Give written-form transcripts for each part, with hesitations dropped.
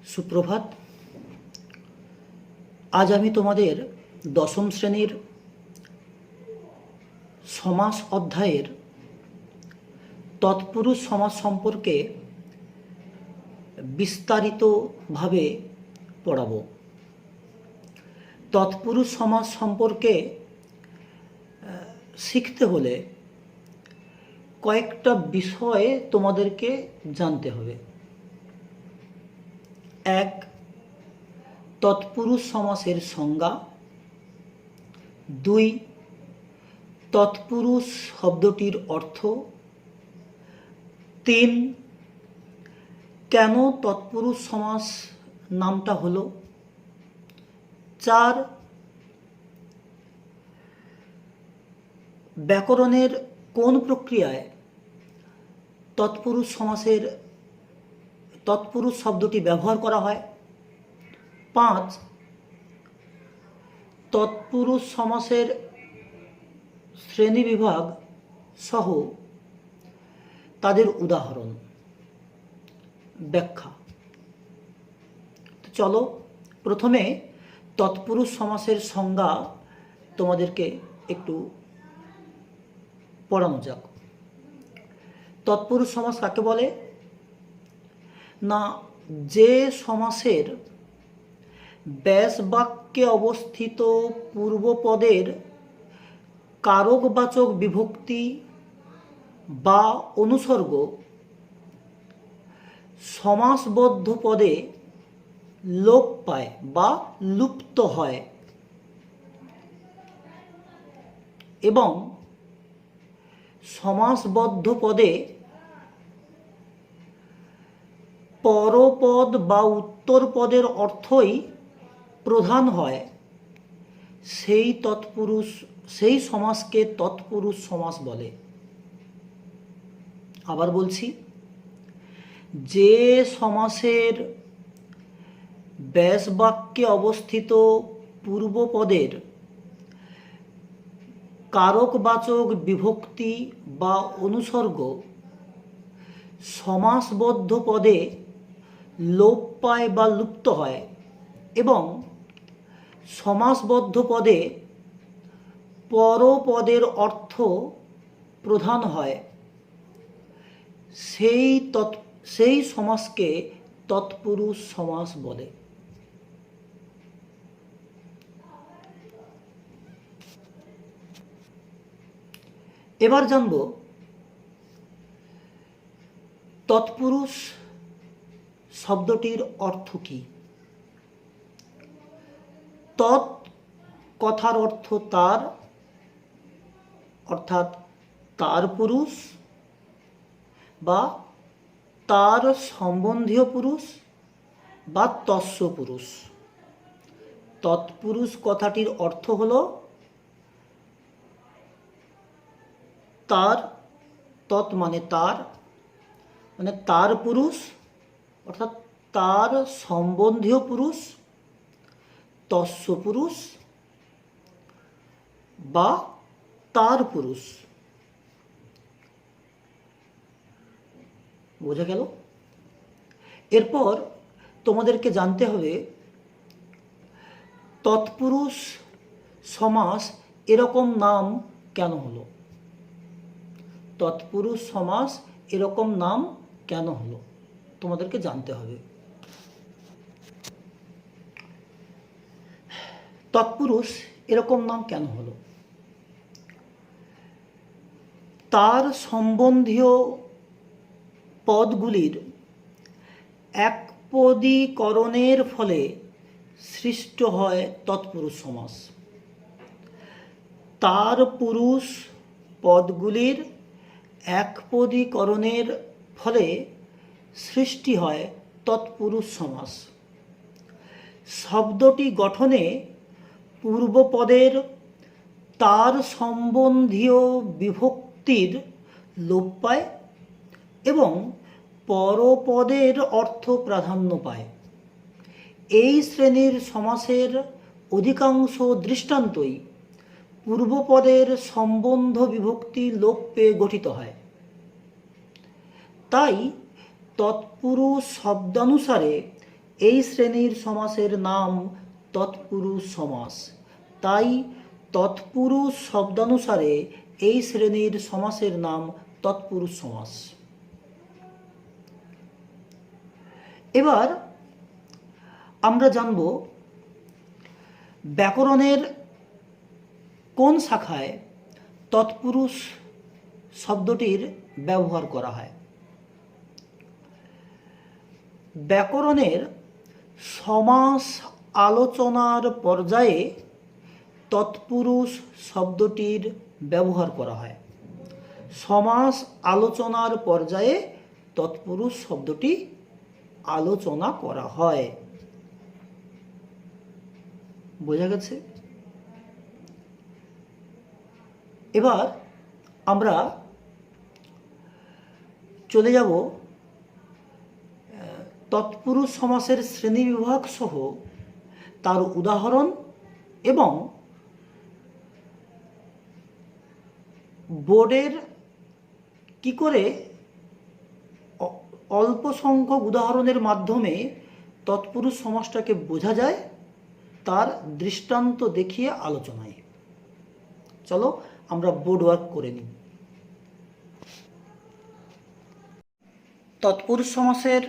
সুপ্রভাত। আজ আমি তোমাদের দশম শ্রেণীর সমাস অধ্যায়ের তৎপুরুষ সমাস সম্পর্কে বিস্তারিতভাবে পড়াবো। তৎপুরুষ সমাস সম্পর্কে শিখতে হলে কয়েকটা বিষয়ে তোমাদেরকে জানতে হবে। এক, তৎপুরুষ সমাসের সংজ্ঞা। দুই, তৎপুরুষ শব্দটির অর্থ। তিন, কেন তৎপুরুষ সমাস নামটা হলো। চার, ব্যাকরণের কোন প্রক্রিয়ায় তৎপুরুষ শব্দটি ব্যবহার করা হয়। পাঁচ, তৎপুরুষ সমাসের শ্রেণীবিভাগ সহ তাদের উদাহরণ, ব্যাখ্যা। তো চলো প্রথমে তৎপুরুষ সমাসের সংজ্ঞা তোমাদেরকে একটু পড়ানো যাক। তৎপুরুষ সমাস কাকে বলে না, যে সমাসের ব্যাস বাক্যে অবস্থিত পূর্বপদের কারকবাচক বিভক্তি বা অনুসর্গ সমাসবদ্ধ পদে লোপ পায় বা লুপ্ত হয় এবং সমাসবদ্ধ পদে পরপদ বা উত্তর পদের অর্থই প্রধান হয়, সেই সমাসকে তৎপুরুষ সমাস বলে। আবার বলছি, যে সমাসের ব্যাস বাক্যে অবস্থিত পূর্বপদের কারকবাচক বিভক্তি বা অনুসর্গ সমাসবদ্ধ পদে লোপ পায় বা লুপ্ত হয় এবং সমাসবদ্ধ পদে পরপদের অর্থ প্রধান হয়, সেই সমাসকে তৎপুরুষ সমাস বলে। এবার জানব তৎপুরুষ শব্দটির অর্থ কি। তৎ কথার অর্থ তার, অর্থাৎ তার পুরুষ বা তার সম্বন্ধীয় পুরুষ বা তস্য পুরুষ। তৎপুরুষ কথাটির অর্থ হল তার, তৎ মানে তার পুরুষ অর্থাৎ তার সম্বন্ধীয় পুরুষ, তস্য পুরুষ বা তার পুরুষ। বোঝা গেল? এরপর তোমাদেরকে জানতে হবে তৎপুরুষ সমাস এরকম নাম কেন হলো। তৎপুরুষ সমাস এরকম নাম কেন হলো তোমাদেরকে জানতে হবে। তৎপুরুষ এরকম নাম কেন হলো? তার সম্বন্ধীয় পদগুলির একপদীকরণের ফলে সৃষ্ট হয় তৎপুরুষ সমাস। তার পুরুষ পদগুলির একপদীকরণের ফলে সৃষ্টি হয় তৎপুরুষ সমাস। শব্দটি গঠনে পূর্বপদের তার সম্বন্ধীয় বিভক্তির লোপ পায় এবং পরপদের অর্থ প্রাধান্য পায়। এই শ্রেণীর সমাসের অধিকাংশ দৃষ্টান্তই পূর্বপদের সম্বন্ধ বিভক্তি লোপ পেয়ে গঠিত হয়। তাই তৎপুরুষ শব্দানুসারে এই শ্রেণীর সমাসের নাম তৎপুরুষ সমাস। তাই তৎপুরুষ শব্দানুসারে এই শ্রেণীর সমাসের নাম তৎপুরুষ সমাস। এবার আমরা জানব ব্যাকরণের কোন শাখায় তৎপুরুষ শব্দটির ব্যবহার করা হয়। ব্যাকরণের সমাস আলোচনার পর্যায়ে তৎপুরুষ শব্দটির ব্যবহার করা হয়। সমাস আলোচনার পর্যায়ে তৎপুরুষ শব্দটি আলোচনা করা হয়। বোঝা গেছে? এবার আমরা চলে যাব তৎপুরুষ সমাসের শ্রেণীবিভাগ সহ তার উদাহরণ এবং বোর্ডের কি করে অল্প সংখ্যক উদাহরণের মাধ্যমে তৎপুরুষ সমাসটাকে বোঝা যায় তার দৃষ্টান্ত দেখিয়ে আলোচনায়। চলো আমরা বোর্ড ওয়ার্ক করে নিই। তৎপুরুষ সমাসের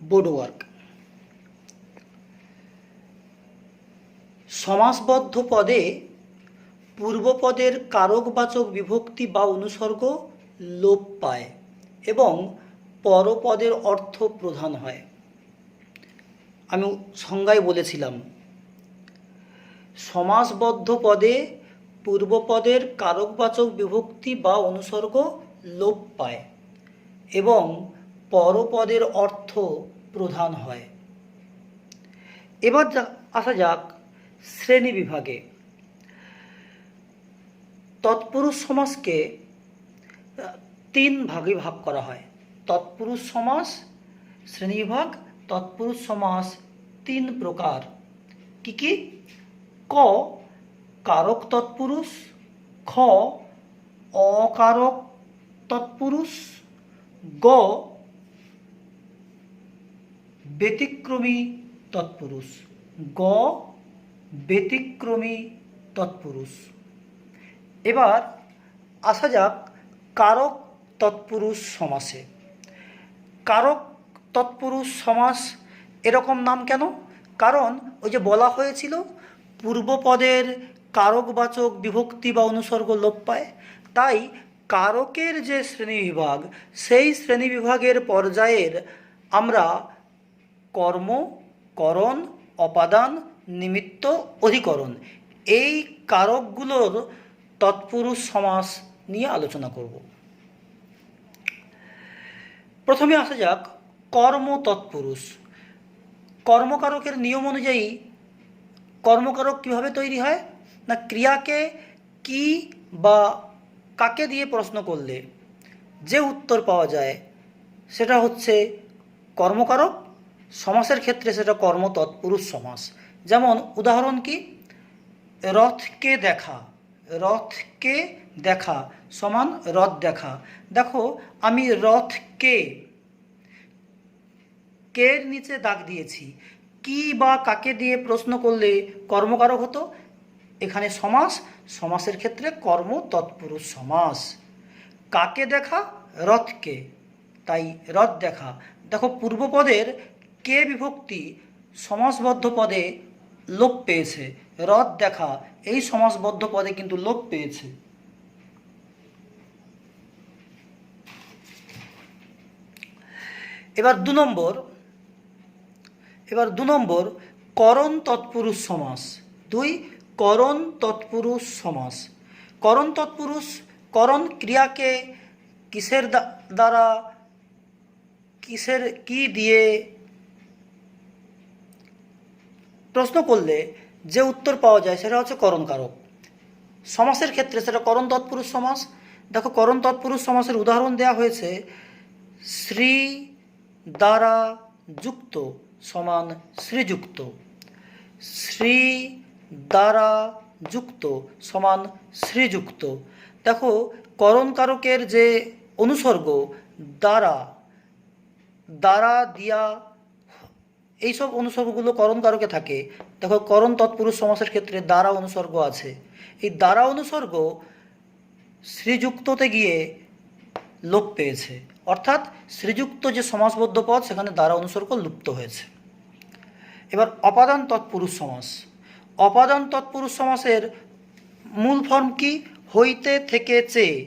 বোর্ড ওয়ার্ক। সমাসবদ্ধ পদে পূর্বপদের কারকবাচক বিভক্তি বা অনুসর্গ লোপ পায় এবং পরপদের অর্থ প্রধান হয়। আমি সংজ্ঞায় বলেছিলাম, সমাসবদ্ধ পদে পূর্বপদের কারকবাচক বিভক্তি বা অনুসর্গ লোপ পায় এবং পরপদের অর্থ প্রধান হয়। এবার আসা যাক শ্রেণী বিভাগে। তৎপুরুষ সমাসকে তিন ভাগে ভাগ করা হয়। তৎপুরুষ সমাস শ্রেণীবিভাগ। তৎপুরুষ সমাস তিন প্রকার। কি কি? ক কারক তৎপুরুষ, খ অকারক তৎপুরুষ, গ ব্যতিক্রমী তৎপুরুষ। গ ব্যতিক্রমী তৎপুরুষ। এবার আসা যাক কারক তৎপুরুষ সমাসে। কারক তৎপুরুষ সমাস এরকম নাম কেন? কারণ ওই যে বলা হয়েছিল পূর্বপদের কারকবাচক বিভক্তি বা অনুসর্গ লোপ পায়। তাই কারকের যে শ্রেণীবিভাগ, সেই শ্রেণীবিভাগের পর্যায়ের আমরা কর্ম, করণ, অপাদান, নিমিত্ত, অধিকরণ এই কারকগুলোর তৎপুরুষ সমাস নিয়ে আলোচনা করব। প্রথমে আসা যাক কর্ম তৎপুরুষ। কর্মকারকের নিয়ম অনুযায়ী কর্মকারক কীভাবে তৈরি হয় না, ক্রিয়াকে কি বা কাকে দিয়ে প্রশ্ন করলে যে উত্তর পাওয়া যায় সেটা হচ্ছে কর্মকারক। সমাসের ক্ষেত্রে সেটা কর্ম তৎপুরুষ সমাস। যেমন উদাহরণ কি? রথকে দেখা। রথকে দেখা সমান রথ দেখা। দেখো আমি রথকে, কের নিচে দাগ দিয়েছি। কি বা কাকে দিয়ে প্রশ্ন করলে কর্মকারক হতো। এখানে সমাস, সমাসের ক্ষেত্রে কর্ম তৎপুরুষ সমাস। কাকে দেখা? রথকে, তাই রথ দেখা। দেখো পূর্বপদের কে বিভক্তি সমাসবদ্ধ পদে লোপ পেয়েছে। রথ দেখা এই সমাসবদ্ধ পদে কিন্তু লোপ পেয়েছে। এবার দু নম্বর করণ তৎপুরুষ সমাস। দুই করণ তৎপুরুষ সমাস। করণ তৎপুরুষ, করণ ক্রিয়াকে কিসের দ্বারা, কি দিয়ে প্রশ্ন করলে যে উত্তর পাওয়া যায় সেটা হচ্ছে করণ কারক। সমাসের ক্ষেত্রে সেটা করণ তৎপুরুষ সমাস। দেখো করণ তৎপুরুষ সমাসের উদাহরণ দেওয়া হয়েছে, শ্রী দ্বারা যুক্ত সমান শ্রীযুক্ত। শ্রী দ্বারা যুক্ত সমান শ্রীযুক্ত। দেখো করণ কারকের যে অনুসর্গ দ্বারা, দ্বারা, দিয়া, এইসব অনুসর্গগুলো করণ কারকে থাকে। দেখো করণ তৎপুরুষ সমাসের ক্ষেত্রে দ্বারা অনুসর্গ আছে। এই দ্বারা অনুসর্গ শ্রীযুক্ততে গিয়ে লোপ পেয়েছে, অর্থাৎ শ্রীযুক্ত যে সমাসবদ্ধ পদ সেখানে দ্বারা অনুসর্গ লুপ্ত হয়েছে। এবার অপাদান তৎপুরুষ সমাস। অপাদান তৎপুরুষ সমাসের মূল ফর্ম কি? হইতে থেকে চেয়ে।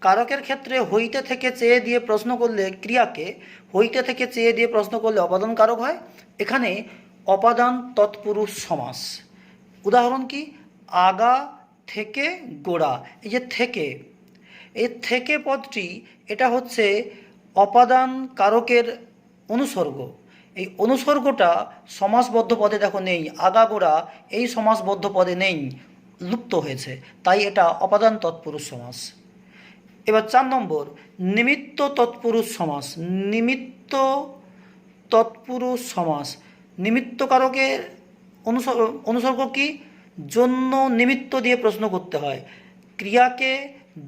কারকের ক্ষেত্রে হইতে থেকে চেয়ে দিয়ে প্রশ্ন করলে, ক্রিয়াকে হইতে থেকে চেয়ে দিয়ে প্রশ্ন করলে অপাদান কারক হয়। এখানে অপাদান তৎপুরুষ সমাস। উদাহরণ কি? আগা, থেকে, গোড়া। এই যে থেকে, এই থেকে পদটি এটা হচ্ছে অপাদান কারকের অনুসর্গ। এই অনুসর্গটা সমাসবদ্ধ পদে দেখো নেই, আগাগোড়া এই সমাসবদ্ধ পদে নেই, লুপ্ত হয়েছে, তাই এটা অপাদান তৎপুরুষ সমাস। এবার 4 নম্বর নিমিত্ত তৎপুরুষ সমাস। নিমিত্ত তৎপুরুষ সমাস। নিমিত্ত কারকের অনুসর্গ কি? জন্য নিমিত্ত দিয়ে প্রশ্ন করতে হয়। ক্রিয়াকে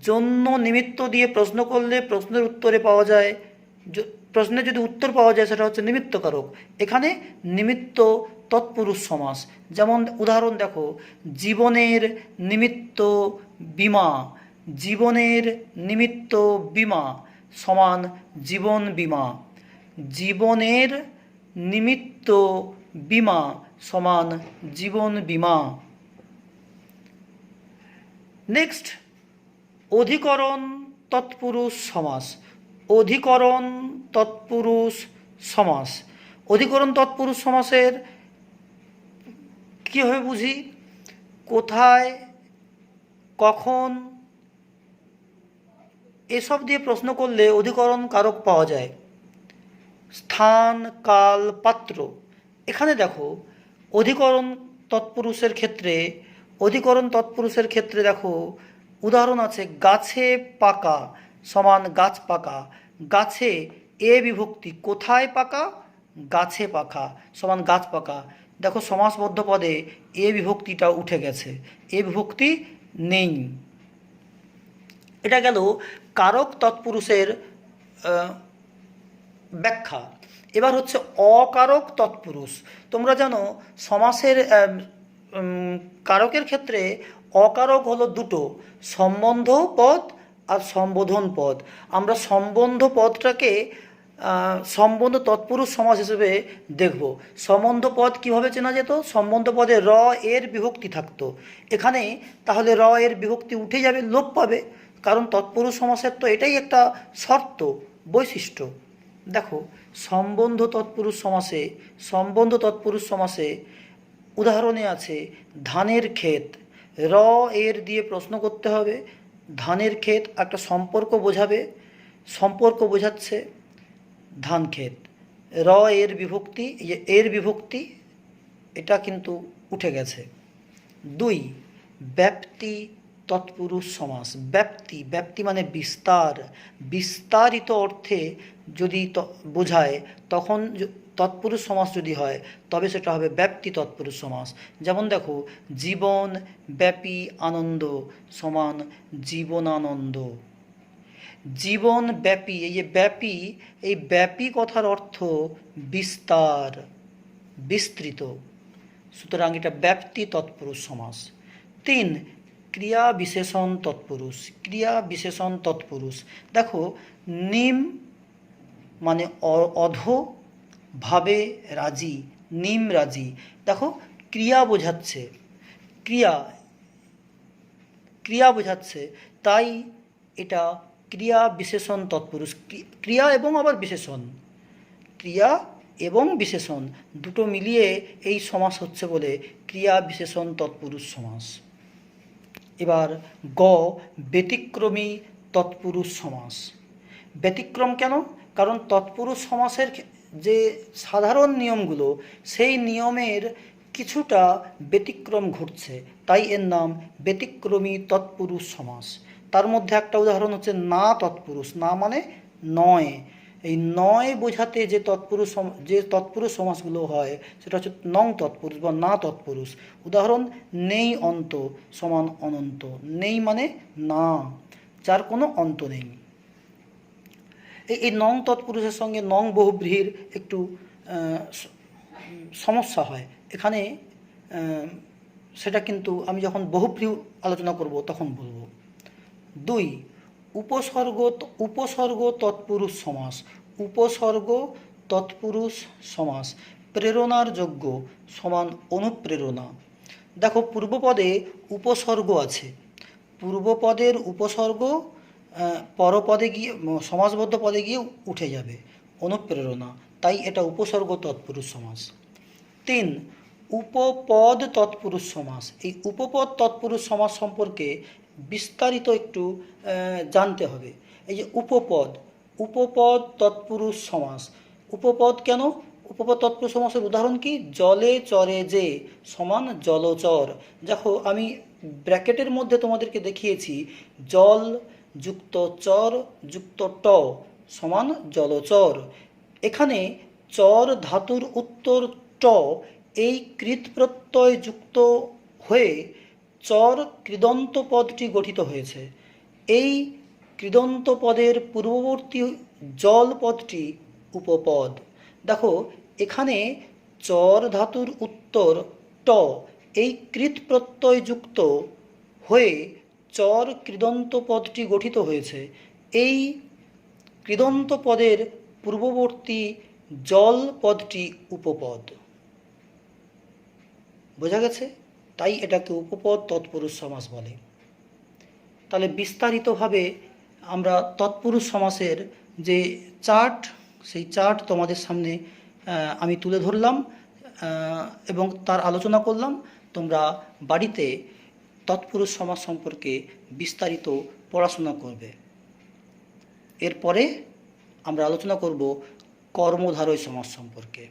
জন্য নিমিত্ত দিয়ে প্রশ্ন করলে প্রশ্নের উত্তরে পাওয়া যায়, প্রশ্নে যদি উত্তর পাওয়া যায় সেটা হচ্ছে নিমিত্ত কারক। এখানে নিমিত্ত তৎপুরুষ সমাস। যেমন উদাহরণ দেখো, জীবনের নিমিত্ত বীমা। জীবনের নিমিত্ত বীমা সমান জীবন বীমা। জীবনের নিমিত্ত বীমা সমান জীবন বীমা। নেক্সট অধিকরণ তৎপুরুষ সমাস। অধিকরণ তৎপুরুষ সমাস। অধিকরণ তৎপুরুষ সমাসের কীভাবে বুঝি? কোথায়, কখন, এসব দিয়ে প্রশ্ন করলে অধিকরণ কারক পাওয়া যায়। স্থান, কাল, পাত্র। এখানে দেখো অধিকরণ তৎপুরুষের ক্ষেত্রে, অধিকরণ তৎপুরুষের ক্ষেত্রে দেখো উদাহরণ আছে, গাছে পাকা সমান গাছ পাকা। গাছে এ বিভক্তি, কোথায় পাকা? গাছে পাকা সমান গাছ পাকা। দেখো সমাসবদ্ধ পদে এ বিভক্তিটা উঠে গেছে, এ বিভক্তি নেই। এটা গেল কারক তৎপুরুষের ব্যাখ্যা। এবার হচ্ছে অকারক তৎপুরুষ। তোমরা জানো সমাসের কারকের ক্ষেত্রে অকারক হলো দুটো, সম্বন্ধ পদ আর সম্বোধন পদ। আমরা সম্বন্ধ পদটাকে সম্বন্ধ তৎপুরুষ সমাস হিসেবে দেখব। সম্বন্ধ পদ কিভাবে চেনা যেত? সম্বন্ধ পদে র এর বিভক্তি থাকতো, এখানে তাহলে র এর বিভক্তি উঠে যাবে, লোপ পাবে, কারণ তৎপুরুষ সমাসের তো এটাই একটা শর্ত, বৈশিষ্ট্য। দেখো সম্বন্ধ তৎপুরুষ সমাসে, সম্বন্ধ তৎপুরুষ সমাসে উদাহরণে আছে ধানের ক্ষেত। র এর দিয়ে প্রশ্ন করতে হবে। ধানের ক্ষেত একটা সম্পর্ক বোঝাবে, সম্পর্ক বোঝাচ্ছে ধান ক্ষেত। র এর বিভক্তি, এর বিভক্তি এটা কিন্তু উঠে গেছে। 2 ব্যাপ্তি তৎপুরুষ সমাস। ব্যাপ্তি, ব্যাপ্তি মানে বিস্তার, বিস্তারিত অর্থে যদি বোঝায় তখন তৎপুরুষ সমাস যদি হয় তবে সেটা হবে ব্যাপ্তি তৎপুরুষ সমাস। যেমন দেখো জীবন ব্যাপী আনন্দ সমান জীবনানন্দ। জীবন ব্যাপী, এই যে ব্যাপী, এই ব্যাপী কথার অর্থ বিস্তার, বিস্তৃত, সুতরাং এটা ব্যাপ্তি তৎপুরুষ সমাস। 3 ক্রিয়া বিশেষণ তৎপুরুষ। ক্রিয়া বিশেষণ তৎপুরুষ। দেখো নিম মানে অধ, ভাবে রাজি, নিম রাজি। দেখো ক্রিয়া বোঝাচ্ছে, ক্রিয়া, ক্রিয়া বোঝাচ্ছে, তাই এটা ক্রিয়া বিশেষণ তৎপুরুষ। ক্রিয়া এবং আবার বিশেষণ, ক্রিয়া এবং বিশেষণ দুটো মিলিয়ে এই সমাস হচ্ছে বলে ক্রিয়া বিশেষণ তৎপুরুষ সমাস। এবার গ ব্যতিক্রমী তৎপুরুষ সমাস। ব্যতিক্রম কেন? কারণ তৎপুরুষ সমাসের যে সাধারণ নিয়মগুলো সেই নিয়মের কিছুটা ব্যতিক্রম ঘটছে, তাই এর নাম ব্যতিক্রমী তৎপুরুষ সমাস। তার মধ্যে একটা উদাহরণ হচ্ছে না তৎপুরুষ। না মানে নয়। এই নয় বোঝাতে যে তৎপুরুষ সমাসগুলো হয় সেটা হচ্ছে নং তৎপুরুষ বা না তৎপুরুষ। উদাহরণ নেই অন্ত সমান অনন্ত। নেই মানে না, যার কোনো অন্ত নেই। এই নং তৎপুরুষের সঙ্গে নং বহুব্রীহির একটু সমস্যা হয় এখানে। সেটা কিন্তু আমি যখন বহুব্রীহি আলোচনা করব তখন বলবো। 2, উপসর্গ তৎপুরুষ সমাস। উপসর্গ তৎপুরুষ সমাস। প্রেরণার যোগ্য সমান অনুপ্রেরণা। দেখো, পূর্বপদে উপসর্গ আছে, পূর্বপদের উপসর্গ পরপদে গিয়ে সমাসবদ্ধ পদে গিয়ে উঠে যাবে, অনুপ্রেরণা, তাই এটা উপসর্গ তৎপুরুষ সমাস। 3, উপপদ তৎপুরুষ সমাস। এই উপপদ তৎপুরুষ সমাস সম্পর্কে বিস্তারিত একটু জানতে হবে। এই যে উপপদ তৎপুরুষ সমাস। উপপদ কেন? উপপদ তৎপুরুষ সমাসের উদাহরণ কি? জলে চরে যে সমান জলচর। দেখো, আমি ব্র্যাকেটের মধ্যে তোমাদেরকে দেখিয়েছি জল যুক্ত চর যুক্ত ট সমান জলচর। এখানে চর ধাতুর উত্তর ট এই কৃৎ প্রত্যয় যুক্ত হয়ে চর কৃদন্ত পদটি গঠিত হয়েছে। এই কৃদন্ত পদের পূর্ববর্তী জল পদটি উপপদ। দেখো, এখানে চর ধাতুর উত্তর ট এই কৃৎ প্রত্যয় যুক্ত হয়ে চর কৃদন্ত পদটি গঠিত হয়েছে। এই কৃদন্ত পদের পূর্ববর্তী জল পদটি উপপদ। বোঝা গেছে? তাই এটাকে উপপদ তৎপুরুষ সমাস বলে। তাহলে বিস্তারিতভাবে আমরা তৎপুরুষ সমাসের যে চার্ট, সেই চার্ট তোমাদের সামনে আমি তুলে ধরলাম এবং তার আলোচনা করলাম। তোমরা বাড়িতে তৎপুরুষ সমাস সম্পর্কে বিস্তারিত পড়াশোনা করবে। এরপরে আমরা আলোচনা করব কর্মধারয় সমাস সম্পর্কে।